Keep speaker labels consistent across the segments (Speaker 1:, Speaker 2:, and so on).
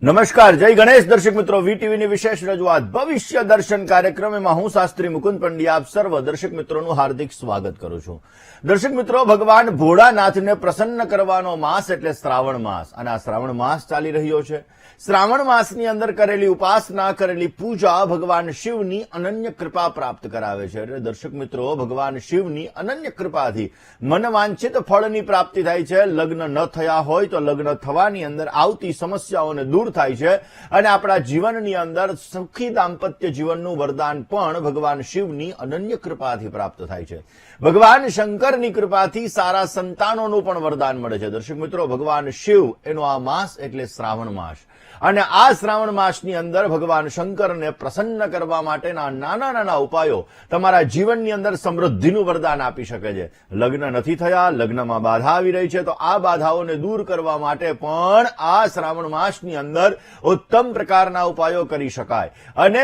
Speaker 1: નમસ્કાર, જય ગણેશ. દર્શક મિત્રો, વીટીવીની વિશેષ રજૂઆત ભવિષ્ય દર્શન કાર્યક્રમમાં હું શાસ્ત્રી મુકુંદ પંડ્યા આપ સર્વ દર્શક મિત્રોનું હાર્દિક સ્વાગત કરું છું. દર્શક મિત્રો, ભગવાન ભોળાનાથને પ્રસન્ન કરવાનો માસ એટલે શ્રાવણ માસ, અને આ શ્રાવણ માસ ચાલી રહ્યો છે. શ્રાવણ માસની અંદર કરેલી ઉપાસના, કરેલી પૂજા ભગવાન શિવની અનન્ય કૃપા પ્રાપ્ત કરાવે છે. એટલે દર્શક મિત્રો, ભગવાન શિવની અનન્ય કૃપાથી મનવાંછિત ફળની પ્રાપ્તિ થાય છે. લગ્ન ન થયા હોય તો લગ્ન થવાની અંદર આવતી સમસ્યાઓને દૂર થાય છે, અને આપણા જીવનની અંદર સુખી દાંપત્ય જીવનનું વરદાન પણ ભગવાન શિવની અનન્ય કૃપાથી પ્રાપ્ત થાય છે. ભગવાન શંકરની કૃપાથી સારા સંતાનોનું પણ વરદાન મળે છે. દર્શક મિત્રો, ભગવાન શિવ એનો આ માસ એટલે શ્રાવણ માસ, અને આ શ્રાવણ માસની અંદર ભગવાન શંકરને પ્રસન્ન કરવા માટેના નાના નાના ઉપાયો તમારા જીવનની અંદર સમૃદ્ધિનું વરદાન આપી શકે છે. લગ્ન નથી થયા, લગ્નમાં બાધા આવી રહી છે, તો આ બાધાઓને દૂર કરવા માટે પણ આ શ્રાવણ માસની અંદર ઉત્તમ પ્રકારના ઉપાયો કરી શકાય. અને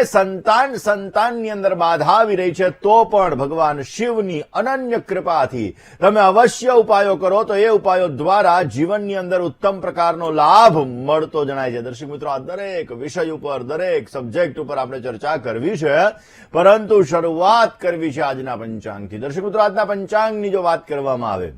Speaker 1: સંતાનની અંદર બાધા આવી રહી છે તો પણ ભગવાન શિવની અનન્ય કૃપાથી તમે અવશ્ય ઉપાયો કરો તો એ ઉપાયો દ્વારા જીવનની અંદર ઉત્તમ પ્રકારનો લાભ મળતો જણાય છે. દર્શક મિત્રો, આ દરેક વિષય ઉપર, દરેક સબ્જેક્ટ ઉપર આપણે ચર્ચા કરવી છે, પરંતુ શરૂઆત કરવી છે આજના પંચાંગથી. દર્શક મિત્રો, આજના પંચાંગની જો વાત કરવામાં આવે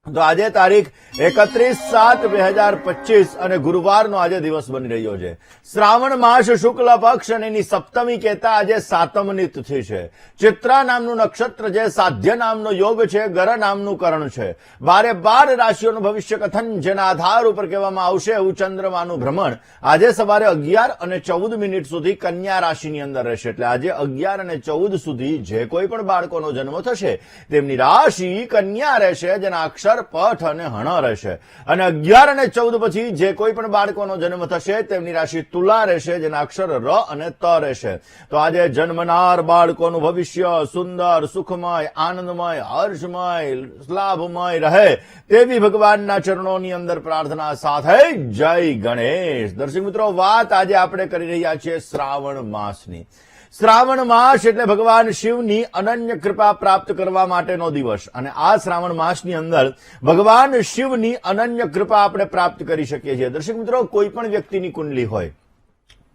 Speaker 1: તો આજે તારીખ 31/7/2025 અને ગુરુવારનો આજે દિવસ બની રહ્યો છે. શ્રાવણ માસ શુક્લ પક્ષ અને એની સપ્તમી કહેતા આજે સાતમની તિથિ છે. ચિત્રા નામનું નક્ષત્ર છે, સાધ્ય નામનો યોગ છે, ગર નામનું કરણ છે. 12 રાશિઓનું ભવિષ્ય કથન જેના આધાર ઉપર કહેવામાં આવશે એવું ચંદ્રમાનું ભ્રમણ આજે સવારે 11:14 સુધી કન્યા રાશિની અંદર રહેશે. એટલે આજે 11:14 સુધી જે કોઈ પણ બાળકોનો જન્મ થશે તેમની રાશિ કન્યા રહેશે, જેના અક્ષર પઠ અને હણ રહેશે. અને 11:14 પછી જે કોઈ પણ બાળકોનો જન્મ થશે તેમની રાશિ તુલા રહેશે, જેના અક્ષર ર અને ત રહેશે. તો આજે જન્મનાર બાળકોનું ભવિષ્ય સુંદર, સુખમય, આનંદમય, હર્ષમય, લાભમય રહે તેવી ભગવાનના ચરણોની અંદર પ્રાર્થના સાથે જય ગણેશ. દર્શક મિત્રો, વાત આજે આપણે કરી રહ્યા છીએ શ્રાવણ માસની. શ્રાવણ માસ એટલે ભગવાન શિવની અનન્ય કૃપા પ્રાપ્ત કરવા માટેનો દિવસ, અને આ શ્રાવણ માસની અંદર ભગવાન શિવની અનન્ય કૃપા આપણે પ્રાપ્ત કરી શકીએ છીએ. દર્શક મિત્રો, કોઈ પણ વ્યક્તિની કુંડલી હોય,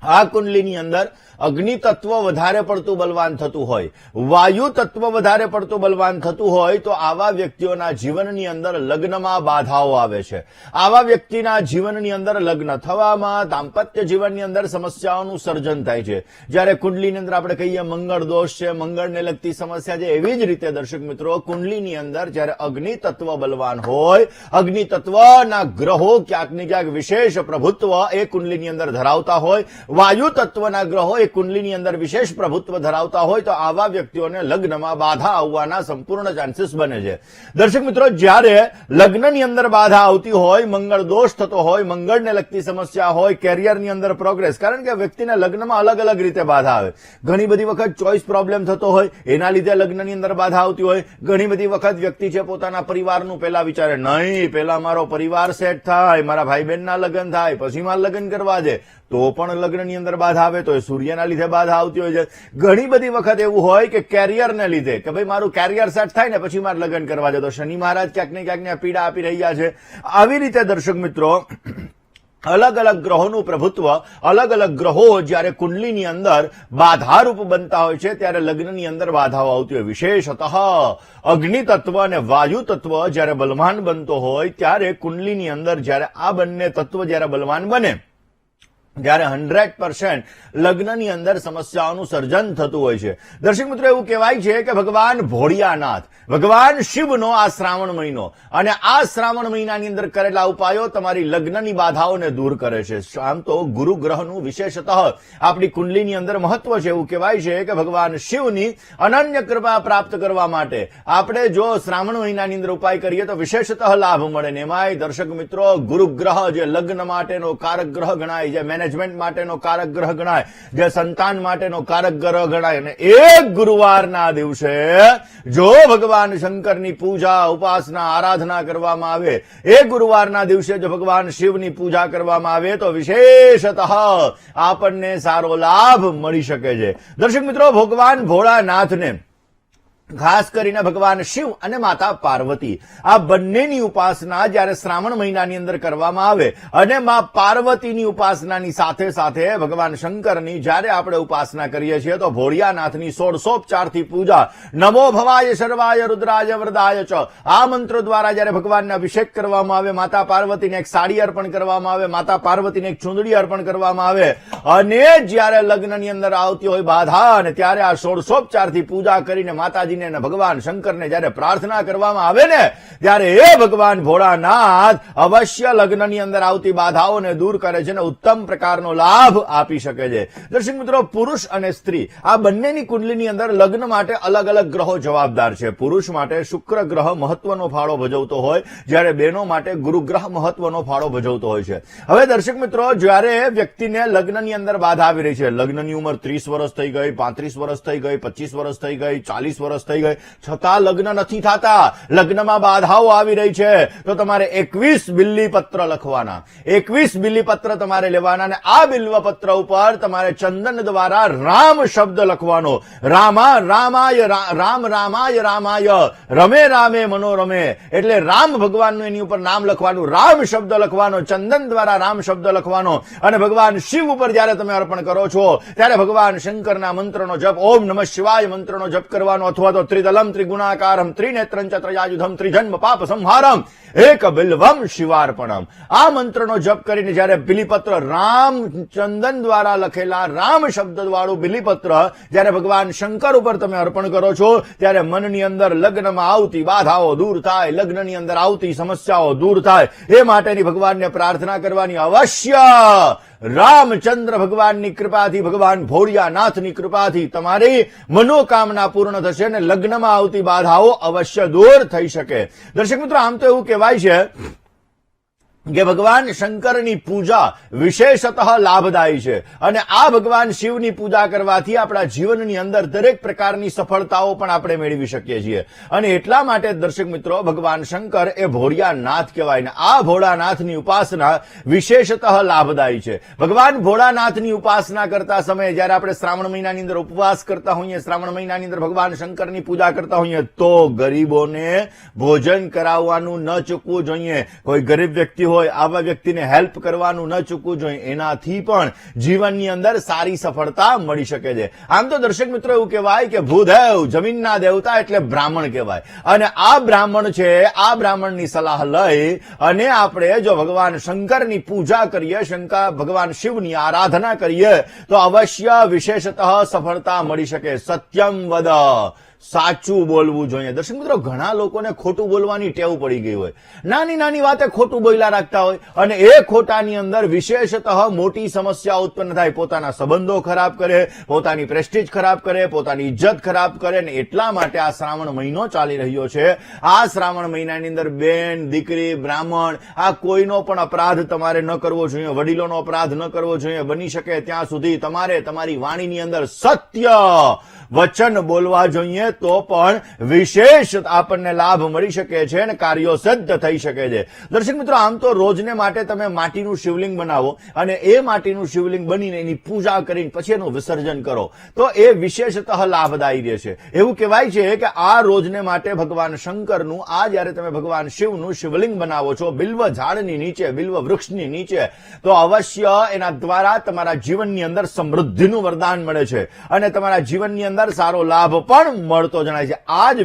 Speaker 1: આ કુંડલીની અંદર અગ્નિ તત્વ વધારે પડતું બલવાન થતું હોય, વાયુ તત્વ વધારે પડતું બલવાન થતું હોય, તો આવા વ્યક્તિઓના જીવનની અંદર લગ્નમાં બાધાઓ આવે છે. આવા વ્યક્તિના જીવનની અંદર લગ્ન થવામાં, દાંપત્ય જીવનની અંદર સમસ્યાઓનું સર્જન થાય છે. જ્યારે કુંડલીની અંદર આપણે કહીએ મંગળ દોષ છે, મંગળને લગતી સમસ્યા છે, એવી જ રીતે દર્શક મિત્રો, કુંડલીની અંદર જ્યારે અગ્નિ તત્વ બલવાન હોય, અગ્નિ તત્વના ગ્રહો ક્યાંક ને ક્યાંક વિશેષ પ્રભુત્વ એ કુંડલીની અંદર ધરાવતા હોય, વાયુ તત્વના ગ્રહો એ કુંડલીની અંદર વિશેષ પ્રભુત્વ ધરાવતા હોય, તો આવા વ્યક્તિઓને લગ્નમાં બાધા આવવાના સંપૂર્ણ ચાન્સીસ બને છે. દર્શક મિત્રો, જ્યારે લગ્નની અંદર બાધા આવતી હોય, મંગળ દોષ થતો હોય, મંગળને લગતી સમસ્યા હોય, કેરિયરની અંદર પ્રોગ્રેસ, કારણ કે વ્યક્તિને લગ્નમાં અલગ અલગ રીતે બાધા આવે. ઘણી બધી વખત ચોઇસ પ્રોબ્લેમ થતો હોય, એના લીધે લગ્નની અંદર બાધા આવતી હોય. ઘણી બધી વખત વ્યક્તિ છે પોતાના પરિવારનું પહેલા વિચારે, નહીં પહેલા મારો પરિવાર સેટ થાય, મારા ભાઈ બહેનના લગ્ન થાય, પછી મારે લગ્ન કરવા દે, તો પણ લગ્નની અંદર બાધા આવે. તો એ સૂર્યના લીધે બાધા આવતી હોય છે. ઘણી બધી વખત એવું હોય કે કેરિયરને લીધે, કે ભાઈ મારું કેરિયર સેટ થાય ને પછી મારે લગ્ન કરવા દે, તો શનિ મહારાજ ક્યાંક ને ક્યાંક પીડા આપી રહ્યા છે. આવી રીતે દર્શક મિત્રો, અલગ અલગ ગ્રહોનું પ્રભુત્વ, અલગ અલગ ગ્રહો જ્યારે કુંડલીની અંદર બાધારૂપ બનતા હોય છે ત્યારે લગ્નની અંદર બાધાઓ આવતી હોય. વિશેષતઃ અગ્નિ તત્વ અને વાયુ તત્વ જ્યારે બલવાન બનતો હોય ત્યારે કુંડલીની અંદર જ્યારે આ બંને તત્વ જ્યારે બલવાન બને ત્યારે 100% લગ્નની અંદર સમસ્યાઓનું સર્જન થતું હોય છે. દર્શક મિત્રો, એવું કહેવાય છે કે ભગવાન ભોળિયાનાથ, ભગવાન શિવનો આ શ્રાવણ મહિનો અને આ શ્રાવણ મહિનાની અંદર કરેલા ઉપાયો તમારી લગ્નની બાધાઓને દૂર કરે છે. આમ તો ગુરુ ગ્રહનું વિશેષતઃ આપણી કુંડલીની અંદર મહત્વ છે. એવું કહેવાય છે કે ભગવાન શિવની અનન્ય કૃપા પ્રાપ્ત કરવા માટે આપણે જો શ્રાવણ મહિનાની અંદર ઉપાય કરીએ તો વિશેષતઃ લાભ મળે. ને એમાંય દર્શક મિત્રો, ગુરુ ગ્રહ જે લગ્ન માટેનો કારક ગ્રહ ગણાય, જે મેનેજમેન્ટ માટેનો કારક ગ્રહ ગણાય, જે સંતાન માટેનો કારક ગ્રહ ગણાય, અને એક ગુરુવારના દિવસે જો ભગવાન શંકરની પૂજા, ઉપાસના, આરાધના કરવામાં આવે, એ ગુરુવારના દિવસે જો ભગવાન શિવની પૂજા કરવામાં આવે તો વિશેષતઃ આપણને સારો લાભ મળી શકે છે. દર્શક મિત્રો, ભગવાન ભોળાનાથને ખાસ કરીને ભગવાન શિવ અને માતા પાર્વતી આ બંનેની ઉપાસના જ્યારે શ્રાવણ મહિનાની અંદર કરવામાં આવે અને માં પાર્વતીની ઉપાસનાની સાથે સાથે ભગવાન શંકરની જ્યારે આપણે ઉપાસના કરીએ છીએ તો ભોળિયાનાથની 16 પૂજા નમો ભવાય સર્વાય રુદ્રાય વરદાય ચ આ મંત્રો દ્વારા જ્યારે ભગવાનને અભિષેક કરવામાં આવે, માતા પાર્વતીને એક સાડી અર્પણ કરવામાં આવે, માતા પાર્વતીને એક ચૂંદડી અર્પણ કરવામાં આવે અને જ્યારે લગ્નની અંદર આવતી હોય બાધા અને ત્યારે આ 16 પૂજા કરીને માતાજી ભગવાન શંકરને જયારે પ્રાર્થના કરવામાં આવે ને ત્યારે એ ભગવાન ભોળાનાથ અવશ્ય લગ્નની અંદર આવતી બાધાઓને દૂર કરે છે અને ઉત્તમ પ્રકારનો લાભ આપી શકે છે. દર્શક મિત્રો, પુરુષ અને સ્ત્રી આ બંનેની કુંડલીની અંદર લગ્ન માટે અલગ અલગ ગ્રહો જવાબદાર છે. પુરુષ માટે શુક્ર ગ્રહ મહત્વનો ફાળો ભજવતો હોય, જ્યારે બહેનો માટે ગુરુ ગ્રહ મહત્વનો ફાળો ભજવતો હોય છે. હવે દર્શક મિત્રો, જ્યારે વ્યક્તિને લગ્નની અંદર બાધા આવી રહી છે, લગ્નની ઉંમર 30 વર્ષ થઈ ગઈ, 35 વર્ષ થઈ ગઈ, 25 વર્ષ થઈ ગઈ, 40 વર્ષ થઈ ગઈ, છતાં લગ્ન નથી થતા, લગ્નમાં બાધાઓ આવી રહી છે, તો તમારે 21 બિલ્લીપત્ર લખવાના. 21 બિલ્લીપત્ર તમારે લેવાના અને આ બિલ્વપત્ર ઉપર તમારે ચંદન દ્વારા રામ શબ્દ લખવાનો. રામાય રામાય રમે રામે મનોરમે, એટલે રામ ભગવાનનું એની ઉપર નામ લખવાનું, રામ શબ્દ લખવાનો, ચંદન દ્વારા રામ શબ્દ લખવાનો અને ભગવાન શિવ ઉપર જયારે તમે અર્પણ કરો છો ત્યારે ભગવાન શંકરના મંત્રનો જપ, ઓમ નમઃ શિવાય મંત્રનો જપ કરવાનો, અથવા તો ત્રિદલમ ત્રિગુણાકારમ ત્રિનેત્રં ચ ત્રયાયુધમ ત્રિજન્મ પાપ સંહારમ એક બિલ્વમ શિવાર્પણમ આ મંત્રનો જપ કરીને જયારે બિલીપત્ર રામ ચંદન દ્વારા લખેલા રામ શબ્દ વાળું બિલીપત્ર જયારે ભગવાન શંકર ઉપર તમે અર્પણ કરો છો ત્યારે મનની અંદર લગ્નમાં આવતી બાધાઓ દૂર થાય, લગ્નની અંદર આવતી સમસ્યાઓ દૂર થાય એ માટેની ભગવાનને પ્રાર્થના કરવાની. અવશ્ય રામચંદ્ર ભગવાનની કૃપાથી, ભગવાન ભોળિયાનાથની કૃપાથી તમારી મનોકામના પૂર્ણ થશે અને લગ્નમાં આવતી બાધાઓ અવશ્ય દૂર થઈ શકે. દર્શક મિત્રો, આમ તો એવું કહેવાય છે કે ભગવાન શંકરની પૂજા વિશેષતઃ લાભદાયી છે અને આ ભગવાન શિવની પૂજા કરવાથી આપણા જીવનની અંદર દરેક પ્રકારની સફળતાઓ પણ આપણે મેળવી શકીએ છીએ. અને એટલા માટે દર્શક મિત્રો, ભગવાન શંકર એ ભોળિયાનાથ કહેવાય ને આ ભોળાનાથની ઉપાસના વિશેષતઃ લાભદાયી છે. ભગવાન ભોળાનાથની ઉપાસના કરતા સમયે જયારે આપણે શ્રાવણ મહિનાની અંદર ઉપવાસ કરતા હોઈએ, શ્રાવણ મહિનાની અંદર ભગવાન શંકરની પૂજા કરતા હોઈએ તો ગરીબોને ભોજન કરાવવાનું ન ચૂકવું જોઈએ. કોઈ ગરીબ વ્યક્તિ હોય આવા વ્યક્તિને હેલ્પ કરવાનું ન ચૂકવું જોઈએ, એનાથી પણ જીવનની અંદર સારી સફળતા મળી શકે છે. આમ તો દર્શક મિત્રો એવું કહેવાય કે ભૂદેવ જમીનના દેવતા એટલે બ્રાહ્મણ કહેવાય અને આ બ્રાહ્મણ છે, આ બ્રાહ્મણની સલાહ લઈ અને આપણે જો ભગવાન શંકરની પૂજા કરીએ, ભગવાન શિવની આરાધના કરીએ તો અવશ્ય વિશેષતઃ સફળતા મળી શકે. સત્યમ વદ, સાચું બોલવું જોઈએ. દર્શક મિત્રો, ઘણા લોકોને ખોટું બોલવાની ટેવ પડી ગઈ હોય, નાની નાની વાતે ખોટું બોલ્યા રાખતા હોય અને એ ખોટાની અંદર વિશેષતઃ મોટી સમસ્યા ઉત્પન્ન થાય. પોતાના સંબંધો ખરાબ કરે, પોતાની પ્રેસ્ટીજ ખરાબ કરે, પોતાની ઇજ્જત ખરાબ કરે અને એટલા માટે આ શ્રાવણ મહિનો ચાલી રહ્યો છે. આ શ્રાવણ મહિનાની અંદર બેન, દીકરી, બ્રાહ્મણ આ કોઈનો પણ અપરાધ તમારે ન કરવો જોઈએ, વડીલોનો અપરાધ ન કરવો જોઈએ. બની શકે ત્યાં સુધી તમારે તમારી વાણીની અંદર સત્ય વચન બોલવા જોઈએ તો પણ વિશેષ આપણને લાભ મળી શકે છે અને કાર્યો સિદ્ધ થઈ શકે છે. દર્શક મિત્રો, આમ તો રોજને માટે તમે માટીનું શિવલિંગ બનાવો અને એ માટીનું શિવલિંગ બનીને એની પૂજા કરીને પછી એનું વિસર્જન કરો તો એ વિશેષતઃ લાભદાયી રહેશે. એવું કહેવાય છે કે આ રોજને માટે ભગવાન શંકરનું આ જયારે તમે ભગવાન શિવનું શિવલિંગ બનાવો છો બિલ્વ ઝાડની નીચે, બિલ્વ વૃક્ષની નીચે, તો અવશ્ય એના દ્વારા તમારા જીવનની અંદર સમૃદ્ધિનું વરદાન મળે છે અને તમારા જીવનની અંદર સારો લાભ પણ મળતો જણાય છે. આ જ